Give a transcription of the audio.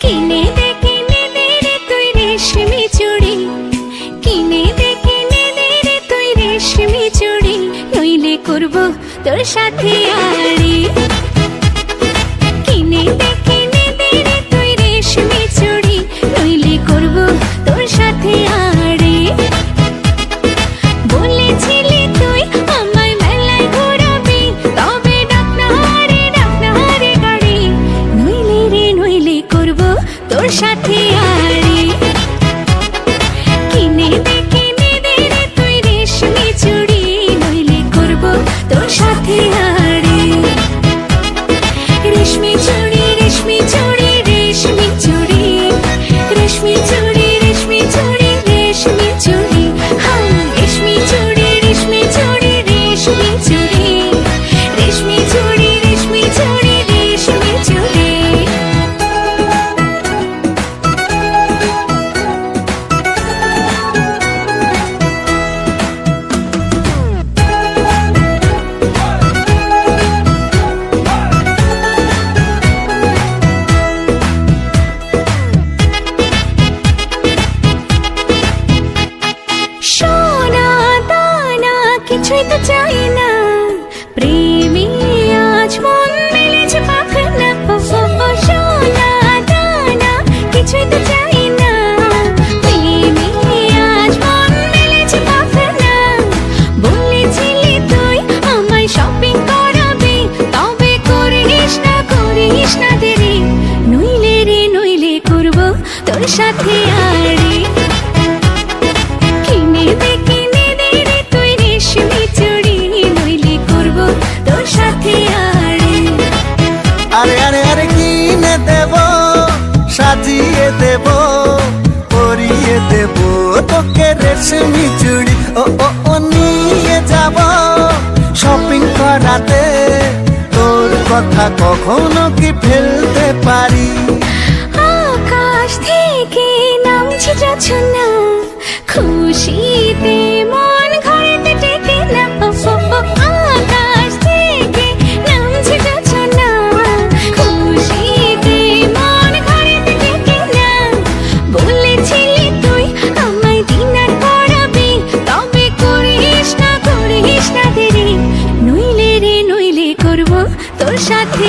কিনে দে রে তুই রেশমি চুড়ি, কিনে দে রে তুই রেশমি চুড়ি, নইলে করব তোর সাথে আড়ি। কিনে দে রে তুই রেশমি চুড়ি, নইলে করব তোর সাথে আড়ি। বলেছিলি তুই আমায় মেলায় ঘোরাবি, তবে ডাক না রে গাড়ি, নইলে করব তোর সাথে আড়ি। কিনে দে রে তুই রেশমি চুড়ি, নইলে করব তোর সাথে আড়ি। রেশমি চুড়ি রেশমি চুড়ি রেশমি চুড়ি, রেশমি চুড়ি রেশমি চুড়ি রেশমি চুড়ি, হ্যাঁ রেশমি চুড়ি রেশমি চুড়ি রেশমি চুড়ি, রেশমি চুড়ি রেশমি চুড়ি রেশমি চুড়ি। সোনা দানা কিছুই তো চাই না, প্রেমী আজ মন মেলেছে পাখনা। সোনা দানা কিছুই তো চাই না, প্রেমী আজ মন মেলেছে পাখনা। বলেছিলি তুই আমায় শপিং করাবি, তবে করিস না দেরি, নইলে করব তোর সাথে আড়ি। কিনে দে রে তুই রেশমি চুড়ি, নইলে করব তোর সাথে আড়ি। আরে আরে আরে কিনে দেব, সাজিয়ে দেব, পরিয়ে দেব তোকে রেশমি চুড়ি। ও ও ও নিয়ে যাব শপিং করাতে, তোর কথা কখনো কি ফেলতে পারি? আকাশ থেকে নামছে জোছনা, খুশিতে মন ঘরেতে টেকে না। আকাশ থেকে নামছে জোছনা, খুশিতে মন ঘরেতে টেকে না। বলেছিলি তুই আমায় ডিনার করাবি, তবে করিস না দেরি, নইলে করব তোর সাথে